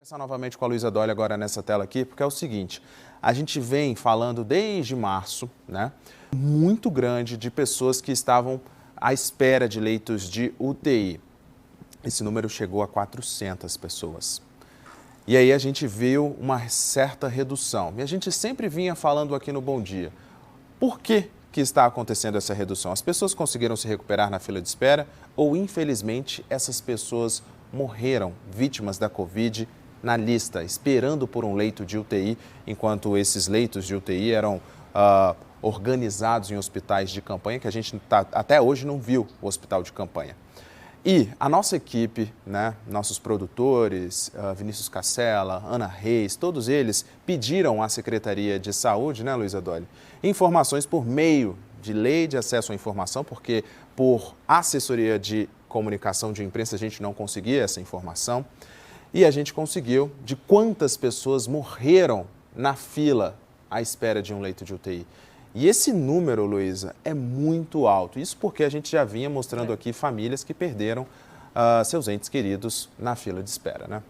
Vou começar novamente com a Luísa Dolly agora nessa tela aqui, porque é o seguinte, a gente vem falando desde março, né, muito grande de pessoas que estavam à espera de leitos de UTI. Esse número chegou a 400 pessoas. E aí a gente viu uma certa redução. E a gente sempre vinha falando aqui no Bom Dia. Por que está acontecendo essa redução? As pessoas conseguiram se recuperar na fila de espera ou, infelizmente, essas pessoas morreram vítimas da Covid na lista, esperando por um leito de UTI, enquanto esses leitos de UTI eram organizados em hospitais de campanha, que a gente até hoje não viu o hospital de campanha. E a nossa equipe, né, nossos produtores, Vinícius Cassella, Ana Reis, todos eles pediram à Secretaria de Saúde, né, Luísa Dolly, informações por meio de lei de acesso à informação, porque por assessoria de comunicação de imprensa a gente não conseguia essa informação. E a gente conseguiu de quantas pessoas morreram na fila à espera de um leito de UTI. E esse número, Luísa, é muito alto. Isso porque a gente já vinha mostrando aqui famílias que perderam seus entes queridos na fila de espera, né?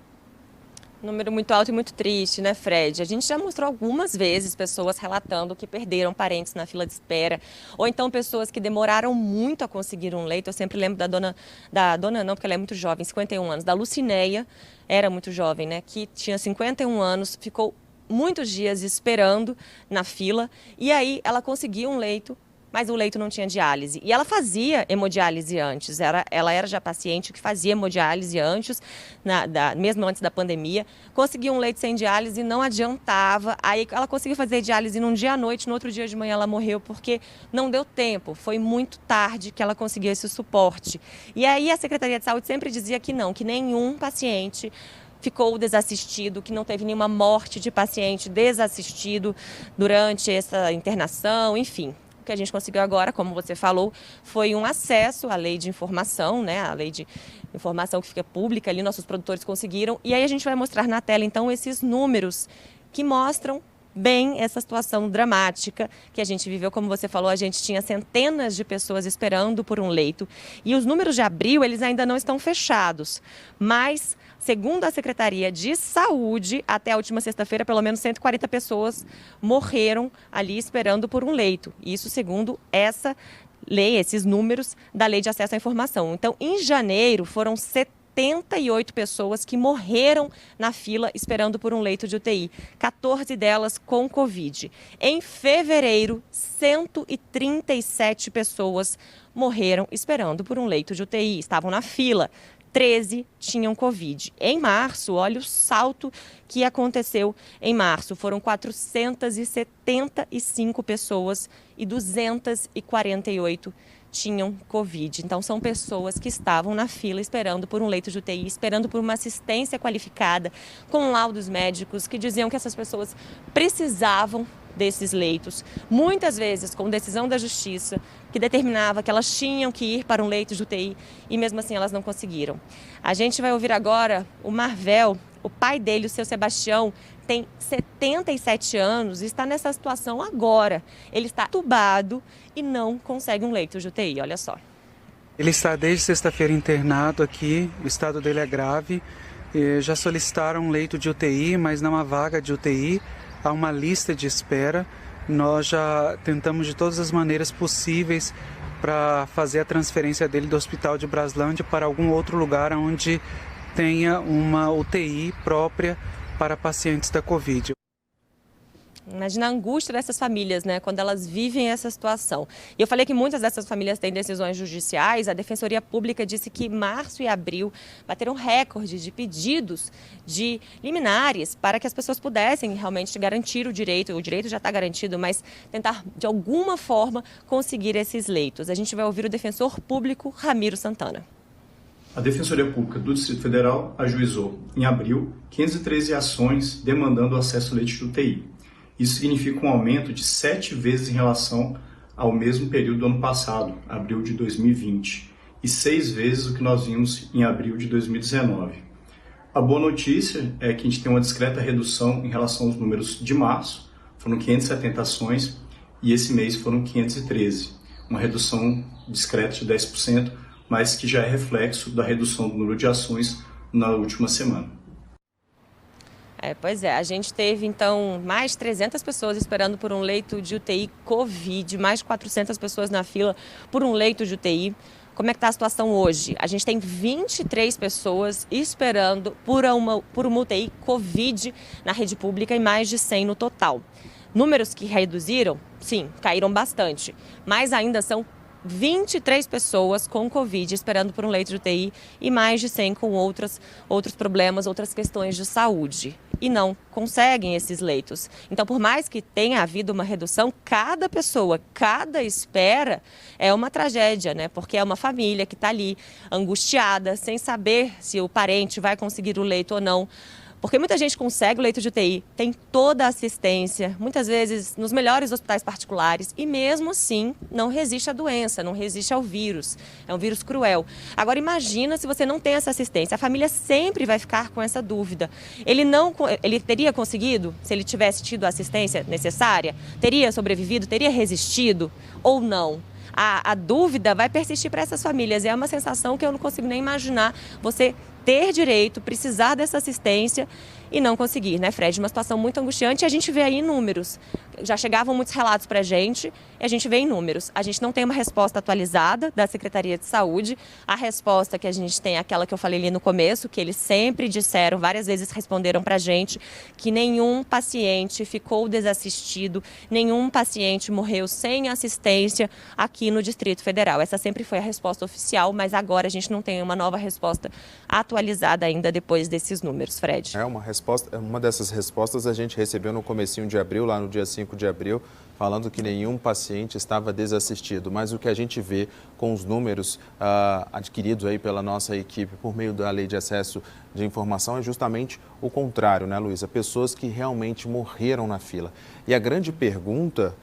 Número muito alto e muito triste, né, Fred? A gente já mostrou algumas vezes pessoas relatando que perderam parentes na fila de espera, ou então pessoas que demoraram muito a conseguir um leito. Eu sempre lembro da dona não, porque ela é muito jovem, 51 anos, da Lucinéia, era muito jovem, né, que tinha 51 anos, ficou muitos dias esperando na fila, e aí ela conseguiu um leito, mas o leito não tinha diálise. E ela fazia hemodiálise antes, ela era já paciente que fazia hemodiálise antes, mesmo antes da pandemia. Conseguiu um leito sem diálise e não adiantava. Aí ela conseguiu fazer diálise num dia à noite, no outro dia de manhã ela morreu porque não deu tempo. Foi muito tarde que ela conseguiu esse suporte. E aí a Secretaria de Saúde sempre dizia que não, que nenhum paciente ficou desassistido, que não teve nenhuma morte de paciente desassistido durante essa internação, enfim. O que a gente conseguiu agora, como você falou, foi um acesso à lei de informação, né? A lei de informação que fica pública ali, nossos produtores conseguiram. E aí a gente vai mostrar na tela, então, esses números que mostram bem essa situação dramática que a gente viveu. Como você falou, a gente tinha centenas de pessoas esperando por um leito. E os números de abril, eles ainda não estão fechados, mas segundo a Secretaria de Saúde, até a última sexta-feira, pelo menos 140 pessoas morreram ali esperando por um leito. Isso segundo essa lei, esses números da Lei de Acesso à Informação. Então, em janeiro, foram 78 pessoas que morreram na fila esperando por um leito de UTI, 14 delas com Covid. Em fevereiro, 137 pessoas morreram esperando por um leito de UTI, estavam na fila. 13 tinham Covid. Em março, olha o salto que aconteceu em março. Foram 475 pessoas e 248 tinham Covid. Então, são pessoas que estavam na fila esperando por um leito de UTI, esperando por uma assistência qualificada, com laudos médicos que diziam que essas pessoas precisavam desses leitos, muitas vezes com decisão da Justiça, que determinava que elas tinham que ir para um leito de UTI e mesmo assim elas não conseguiram. A gente vai ouvir agora o Marvel, o pai dele, o seu Sebastião, tem 77 anos e está nessa situação agora. Ele está entubado e não consegue um leito de UTI, olha só. Ele está desde sexta-feira internado aqui, o estado dele é grave, já solicitaram um leito de UTI, mas não há vaga de UTI. Há uma lista de espera. Nós já tentamos de todas as maneiras possíveis para fazer a transferência dele do Hospital de Braslândia para algum outro lugar onde tenha uma UTI própria para pacientes da Covid. Imagina a angústia dessas famílias, né, quando elas vivem essa situação. E eu falei que muitas dessas famílias têm decisões judiciais. A Defensoria Pública disse que março e abril bateram recordes de pedidos de liminares para que as pessoas pudessem realmente garantir o direito já está garantido, mas tentar de alguma forma conseguir esses leitos. A gente vai ouvir o defensor público Ramiro Santana. A Defensoria Pública do Distrito Federal ajuizou, em abril, 513 ações demandando acesso ao leito de UTI. Isso significa um aumento de 7 vezes em relação ao mesmo período do ano passado, abril de 2020, e 6 vezes o que nós vimos em abril de 2019. A boa notícia é que a gente tem uma discreta redução em relação aos números de março, foram 570 ações, e esse mês foram 513, uma redução discreta de 10%, mas que já é reflexo da redução do número de ações na última semana. Pois é, a gente teve então mais de 300 pessoas esperando por um leito de UTI Covid, mais de 400 pessoas na fila por um leito de UTI. Como é que está a situação hoje? A gente tem 23 pessoas esperando por uma UTI Covid na rede pública e mais de 100 no total. Números que reduziram? Sim, caíram bastante, mas ainda são 23 pessoas com Covid esperando por um leito de UTI e mais de 100 com outros problemas, outras questões de saúde. E não conseguem esses leitos. Então, por mais que tenha havido uma redução, cada pessoa, cada espera é uma tragédia, né? Porque é uma família que está ali angustiada, sem saber se o parente vai conseguir o leito ou não. Porque muita gente consegue o leito de UTI, tem toda a assistência, muitas vezes nos melhores hospitais particulares, e mesmo assim não resiste à doença, não resiste ao vírus. É um vírus cruel. Agora imagina se você não tem essa assistência, a família sempre vai ficar com essa dúvida. Ele teria conseguido, se ele tivesse tido a assistência necessária, teria sobrevivido, teria resistido ou não? A dúvida vai persistir para essas famílias e é uma sensação que eu não consigo nem imaginar você ter direito, precisar dessa assistência e não conseguir, né, Fred? Uma situação muito angustiante e a gente vê aí em números. Já chegavam muitos relatos para a gente e a gente vê em números. A gente não tem uma resposta atualizada da Secretaria de Saúde. A resposta que a gente tem é aquela que eu falei ali no começo, que eles sempre disseram, várias vezes responderam para a gente, que nenhum paciente ficou desassistido, nenhum paciente morreu sem assistência aqui no Distrito Federal. Essa sempre foi a resposta oficial, mas agora a gente não tem uma nova resposta atualizada ainda depois desses números, Fred. Uma dessas respostas a gente recebeu no comecinho de abril, lá no dia 5 de abril, falando que nenhum paciente estava desassistido. Mas o que a gente vê com os números adquiridos aí pela nossa equipe por meio da Lei de Acesso de Informação é justamente o contrário, né, Luísa? Pessoas que realmente morreram na fila. E a grande pergunta,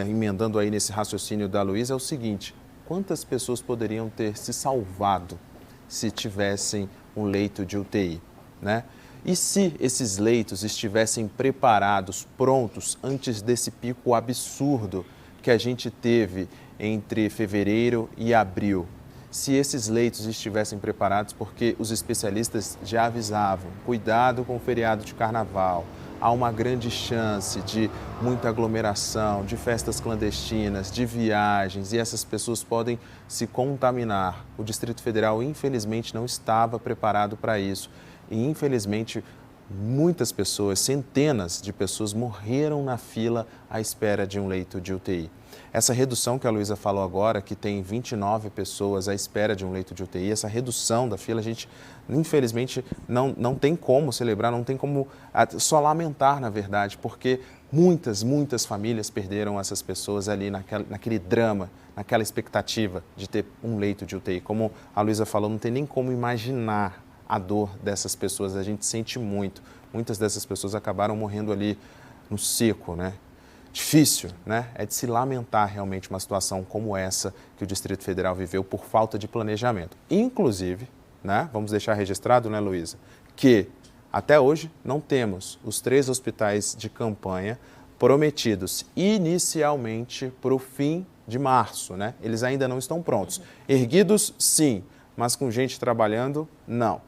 emendando aí nesse raciocínio da Luísa, é o seguinte: quantas pessoas poderiam ter se salvado se tivessem um leito de UTI, né? E se esses leitos estivessem preparados, prontos, antes desse pico absurdo que a gente teve entre fevereiro e abril? Se esses leitos estivessem preparados, porque os especialistas já avisavam, cuidado com o feriado de carnaval, há uma grande chance de muita aglomeração, de festas clandestinas, de viagens, e essas pessoas podem se contaminar. O Distrito Federal, infelizmente, não estava preparado para isso. E, infelizmente, muitas pessoas, centenas de pessoas morreram na fila à espera de um leito de UTI. Essa redução que a Luísa falou agora, que tem 29 pessoas à espera de um leito de UTI, essa redução da fila, a gente, infelizmente, não tem como celebrar, não tem como só lamentar, na verdade, porque muitas famílias perderam essas pessoas ali naquele drama, naquela expectativa de ter um leito de UTI. Como a Luísa falou, não tem nem como imaginar a dor dessas pessoas, a gente sente muito. Muitas dessas pessoas acabaram morrendo ali no seco, né? Difícil, né? É de se lamentar realmente uma situação como essa que o Distrito Federal viveu por falta de planejamento. Inclusive, né? Vamos deixar registrado, né, Luísa, que até hoje não temos os 3 hospitais de campanha prometidos inicialmente para o fim de março, né? Eles ainda não estão prontos. Erguidos, sim, mas com gente trabalhando, não.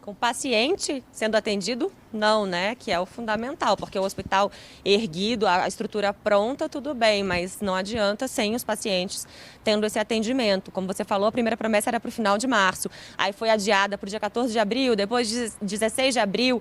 Com o paciente sendo atendido, não, né? Que é o fundamental, porque o hospital erguido, a estrutura pronta, tudo bem, mas não adianta sem os pacientes tendo esse atendimento. Como você falou, a primeira promessa era para o final de março, aí foi adiada para o dia 14 de abril, depois de 16 de abril.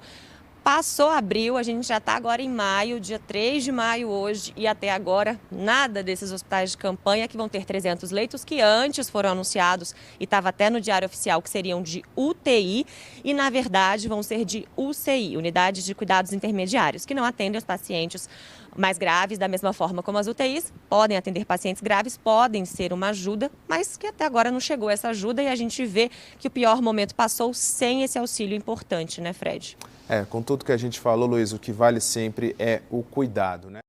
Passou abril, a gente já está agora em maio, dia 3 de maio hoje, e até agora nada desses hospitais de campanha que vão ter 300 leitos, que antes foram anunciados e estava até no Diário Oficial que seriam de UTI e na verdade vão ser de UCI, Unidades de Cuidados Intermediários, que não atendem os pacientes mais graves, da mesma forma como as UTIs, podem atender pacientes graves, podem ser uma ajuda, mas que até agora não chegou essa ajuda e a gente vê que o pior momento passou sem esse auxílio importante, né, Fred? Com tudo que a gente falou, Luiz, o que vale sempre é o cuidado, né?